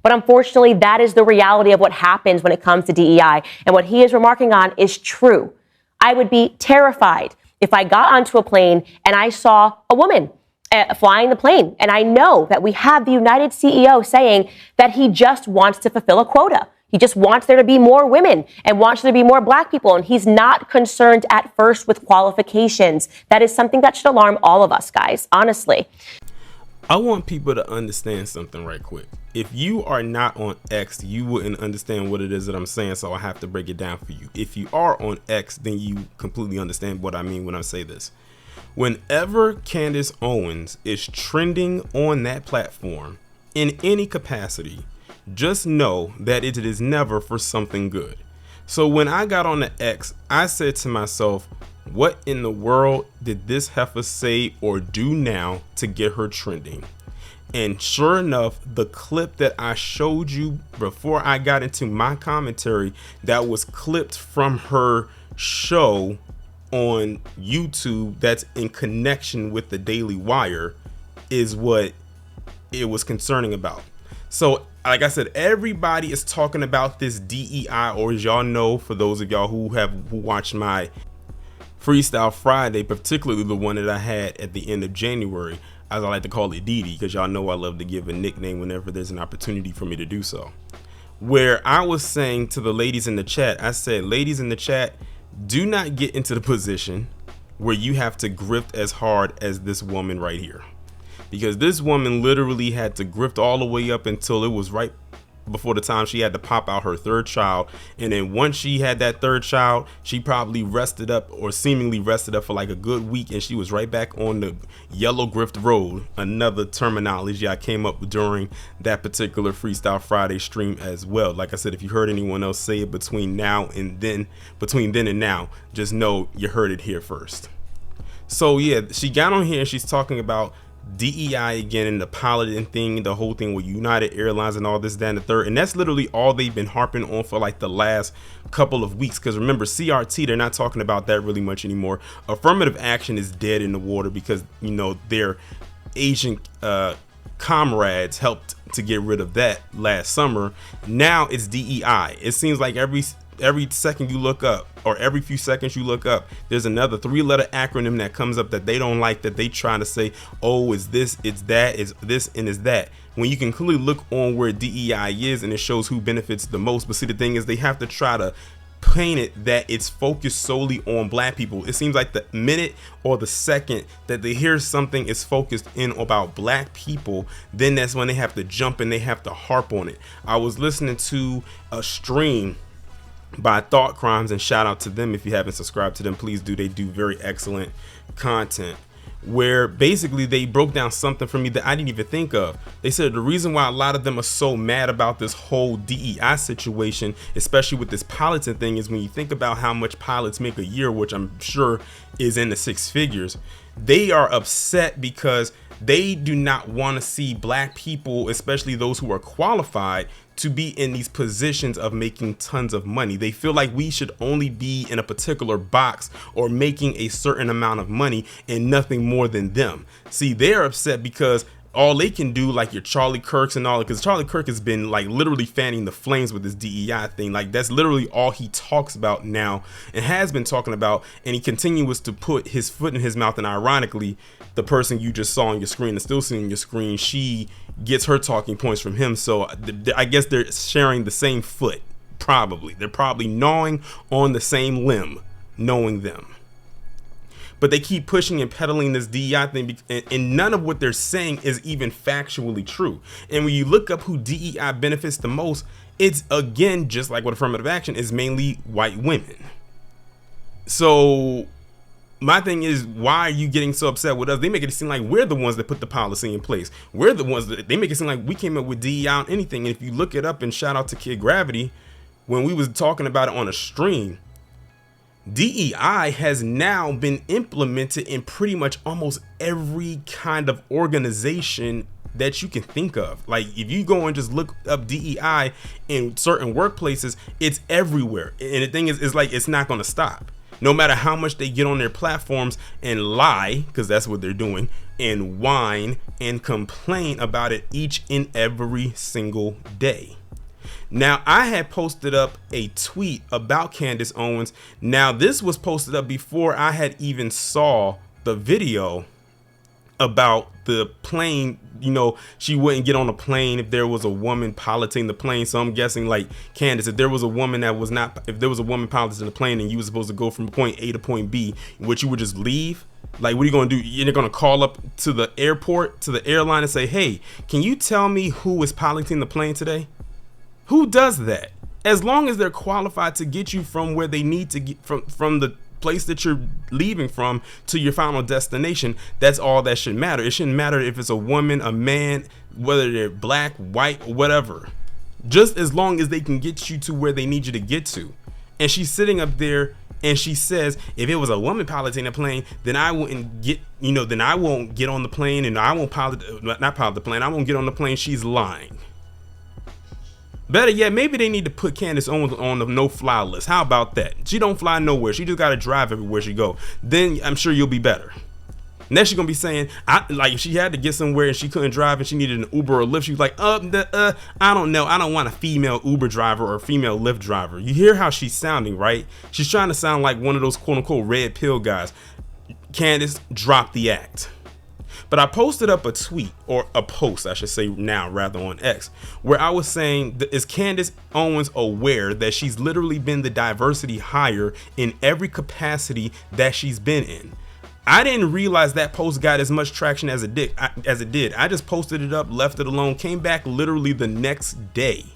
But unfortunately, that is the reality of what happens when it comes to DEI. And what he is remarking on is true. I would be terrified if I got onto a plane and I saw a woman flying the plane. And I know that we have the United CEO saying that he just wants to fulfill a quota. He just wants there to be more women and wants there to be more black people. And he's not concerned at first with qualifications. That is something that should alarm all of us, guys, honestly. I want people to understand something right quick. If you are not on X, you wouldn't understand what it is that I'm saying, so I have to break it down for you. If you are on X, then you completely understand what I mean when I say this. Whenever Candace Owens is trending on that platform in any capacity, just know that it is never for something good. So when I got on the X, I said to myself, what in the world did this heifer say or do now to get her trending? And sure enough, the clip that I showed you before I got into my commentary that was clipped from her show on YouTube that's in connection with the Daily Wire is what it was concerning about. So like I said, everybody is talking about this DEI, or as y'all know, for those of y'all who watched my Freestyle Friday, particularly the one that I had at the end of January, as I like to call it Didi, because y'all know I love to give a nickname whenever there's an opportunity for me to do so. Where I was saying to the ladies in the chat, I said, ladies in the chat, do not get into the position where you have to grift as hard as this woman right here. Because this woman literally had to grift all the way up until it was right before the time she had to pop out her third child. And then once she had that third child, she probably rested up, or seemingly rested up, for like a good week, and she was right back on the yellow grift road. Another terminology I came up with during that particular Freestyle Friday stream as well. Like I said, if you heard anyone else say it between then and now, just know you heard it here first. So yeah, she got on here and she's talking about DEI again, and the piloting thing, the whole thing with United Airlines and all this, that, and the third. And that's literally all they've been harping on for like the last couple of weeks. Because remember, CRT, they're not talking about that really much anymore. Affirmative action is dead in the water because, you know, their Asian comrades helped to get rid of that last summer. Now it's DEI. It seems like every second you look up, or every few seconds you look up, there's another 3-letter acronym that comes up that they don't like, that they trying to say, oh, is this, it's that, is this, and is that, when you can clearly look on where DEI is and it shows who benefits the most. But see, the thing is, they have to try to paint it that it's focused solely on black people. It seems like the minute or the second that they hear something is focused in about black people, then that's when they have to jump and they have to harp on it. I was listening to a stream by Thought Crimes, and shout out to them. If you haven't subscribed to them, please do. They do very excellent content, where basically they broke down something for me that I didn't even think of. They said the reason why a lot of them are so mad about this whole DEI situation, especially with this piloting thing, is when you think about how much pilots make a year, which I'm sure is in the 6 figures, they are upset because they do not want to see black people, especially those who are qualified, to be in these positions of making tons of money. They feel like we should only be in a particular box or making a certain amount of money and nothing more than them. See, they're upset because all they can do, like your Charlie Kirks and all, because Charlie Kirk has been like literally fanning the flames with this DEI thing. Like that's literally all he talks about now and has been talking about, and he continues to put his foot in his mouth. And ironically, the person you just saw on your screen and still seeing your screen, she gets her talking points from him. So I guess they're sharing the same foot. Probably they're probably gnawing on the same limb, knowing them. But they keep pushing and peddling this DEI thing, and none of what they're saying is even factually true. And when you look up who DEI benefits the most, it's, again, just like with affirmative action, is mainly white women. So my thing is, why are you getting so upset with us? They make it seem like we're the ones that put the policy in place. We're the ones that, they make it seem like we came up with DEI on anything. And if you look it up, and shout out to Kid Gravity, when we was talking about it on a stream, DEI has now been implemented in pretty much almost every kind of organization that you can think of. Like if you go and just look up DEI in certain workplaces, it's everywhere. And the thing is like, it's not going to stop. No matter how much they get on their platforms and lie, because that's what they're doing, and whine and complain about it each and every single day. Now, I had posted up a tweet about Candace Owens. Now, this was posted up before I had even saw the video about the plane. You know, she wouldn't get on a plane if there was a woman piloting the plane. So I'm guessing, like, Candace, if there was a woman piloting the plane and you were supposed to go from point A to point B, which you would just leave. Like, what are you going to do? You're going to call up to the airport, to the airline, and say, hey, can you tell me who is piloting the plane today? Who does that? As long as they're qualified to get you from where they need to get from the place that you're leaving from to your final destination, that's all that should matter. It shouldn't matter if it's a woman, a man, whether they're black, white, or whatever. Just as long as they can get you to where they need you to get to. And she's sitting up there and she says, if it was a woman piloting a plane, then I wouldn't get, then I won't get on the plane and I won't not pilot the plane. I won't get on the plane. She's lying. Better yet, maybe they need to put Candace Owens on the no-fly list. How about that? She don't fly nowhere. She just got to drive everywhere she go. Then I'm sure you'll be better. Next, she's going to be saying, if she had to get somewhere and she couldn't drive and she needed an Uber or Lyft, she's like, I don't know. I don't want a female Uber driver or a female Lyft driver. You hear how she's sounding, right? She's trying to sound like one of those quote-unquote red pill guys. Candace, drop the act. But I posted up a tweet, or a post, I should say now, rather, on X, where I was saying, is Candace Owens aware that she's literally been the diversity hire in every capacity that she's been in? I didn't realize that post got as much traction as it did. I just posted it up, left it alone, came back literally the next day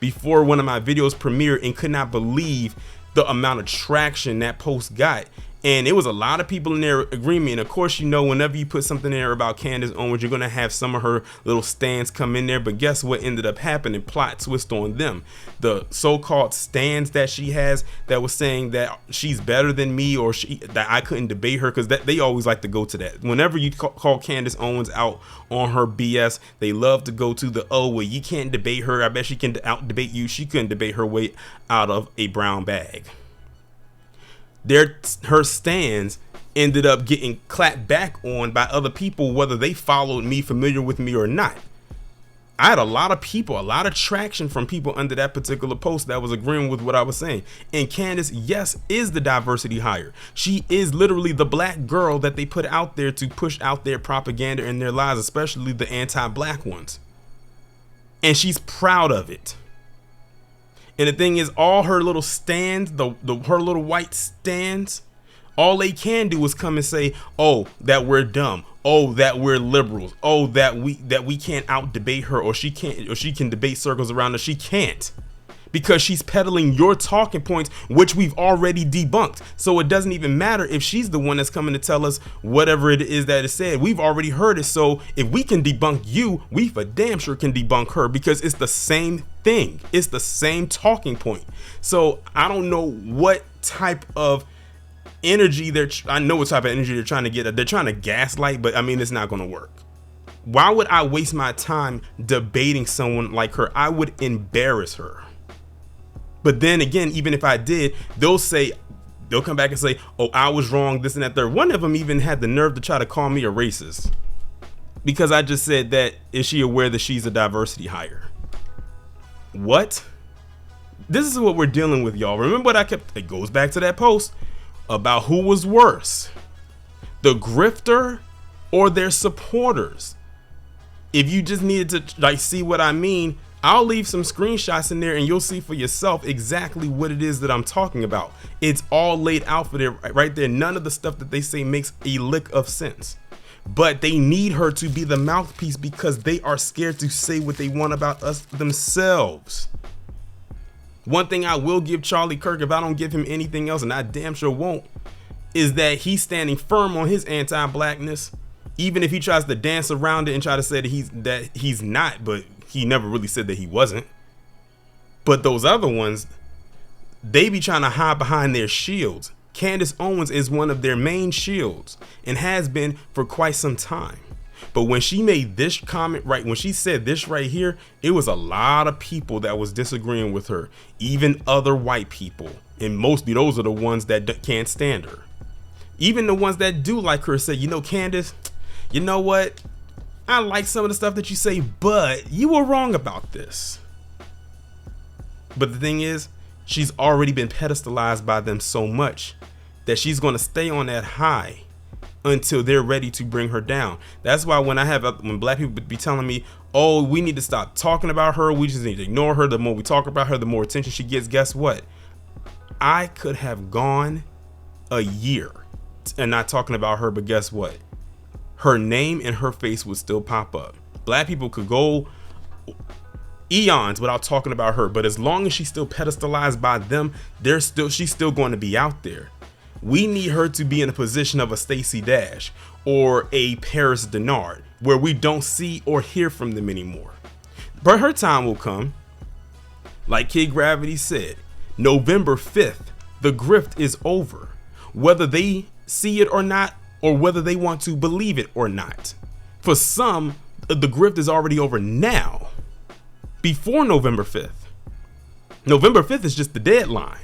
before one of my videos premiered, and could not believe the amount of traction that post got. And it was a lot of people in there agreeing. And of course, whenever you put something in there about Candace Owens, you're going to have some of her little stands come in there. But guess what ended up happening? Plot twist on them. The so-called stands that she has that was saying that she's better than me, or that I couldn't debate her, because they always like to go to that. Whenever you call Candace Owens out on her BS, they love to go to the, oh, well, you can't debate her. I bet she can out debate you. She couldn't debate her way out of a brown bag. Her stands ended up getting clapped back on by other people, whether they followed me, familiar with me or not. I had a lot of traction from people under that particular post that was agreeing with what I was saying. And Candace, yes, is the diversity hire. She is literally the black girl that they put out there to push out their propaganda and their lies, especially the anti-black ones. And she's proud of it. And the thing is, all her little stands, her little white stands, all they can do is come and say, oh, that we're dumb, oh, that we're liberals, oh, that we can't out debate her, or she can debate circles around us. She can't, because she's peddling your talking points, which we've already debunked. So it doesn't even matter if she's the one that's coming to tell us whatever it is that is said. We've already heard it. So if we can debunk you, we for damn sure can debunk her, because it's the same thing. It's the same talking point. So I don't know what type of energy I know what type of energy they're trying to get. They're trying to gaslight, but I mean, it's not going to work. Why would I waste my time debating someone like her? I would embarrass her. But then again, even if I did, they'll come back and say, oh, I was wrong, this and that, third. One of them even had the nerve to try to call me a racist, because I just said that, is she aware that she's a diversity hire? What? This is what we're dealing with, y'all. Remember what it goes back to that post about who was worse, the grifter or their supporters. If you just needed to see what I mean, I'll leave some screenshots in there and you'll see for yourself exactly what it is that I'm talking about. It's all laid out for there right there. None of the stuff that they say makes a lick of sense, but they need her to be the mouthpiece because they are scared to say what they want about us themselves. One thing I will give Charlie Kirk, if I don't give him anything else, and I damn sure won't, is that he's standing firm on his anti-blackness, even if he tries to dance around it and try to say that he's not, but he never really said that he wasn't. But those other ones, they be trying to hide behind their shields. Candace Owens is one of their main shields and has been for quite some time. But when she made this comment, when she said this right here, it was a lot of people that was disagreeing with her, even other white people. And mostly those are the ones that can't stand her. Even the ones that do like her say, you know, Candace, you know what? I like some of the stuff that you say, but you were wrong about this. But the thing is, she's already been pedestalized by them so much that she's going to stay on that high until they're ready to bring her down. That's why when black people be telling me, oh, we need to stop talking about her, we just need to ignore her, the more we talk about her, the more attention she gets. Guess what? I could have gone a year and not talking about her, but guess what? Her name and her face would still pop up. Black people could go eons without talking about her, but as long as she's still pedestalized by them, she's still going to be out there. We need her to be in a position of a Stacey Dash or a Paris Denard, where we don't see or hear from them anymore. But her time will come. Like Kid Gravity said, November 5th, the grift is over. Whether they see it or not, or whether they want to believe it or not. For some, the grift is already over now, before November 5th. November 5th is just the deadline.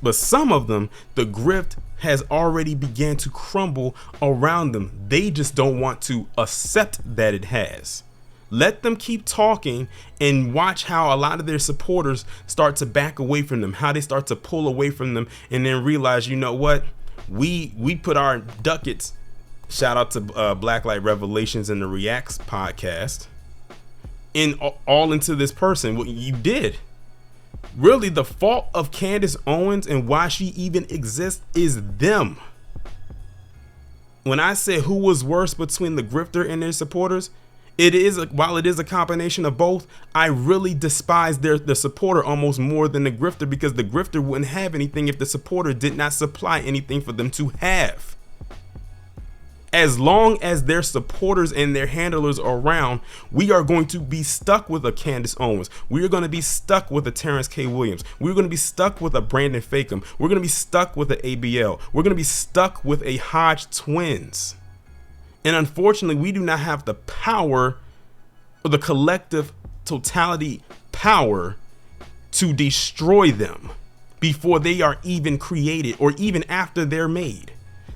But some of them, the grift has already began to crumble around them. They just don't want to accept that it has. Let them keep talking and watch how a lot of their supporters start to back away from them, how they start to pull away from them, and then realize, you know what? We put our ducats, shout out to Blacklight Revelations and the Reacts podcast, all into this person. What you did. Really, the fault of Candace Owens and why she even exists is them. When I said who was worse between the grifter and their supporters, while it is a combination of both, I really despise the supporter almost more than the grifter, because the grifter wouldn't have anything if the supporter did not supply anything for them to have. As long as their supporters and their handlers are around, we are going to be stuck with a Candace Owens. We are going to be stuck with a Terrence K. Williams. We're going to be stuck with a Brandon Fakem. We're going to be stuck with an ABL. We're going to be stuck with a Hodge Twins. And unfortunately, we do not have the power, or the collective totality power, to destroy them before they are even created or even after they're made.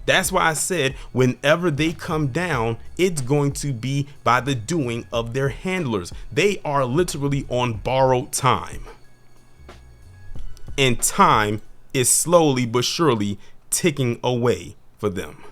That's why I said whenever they come down, it's going to be by the doing of their handlers. They are literally on borrowed time. And time is slowly but surely ticking away for them.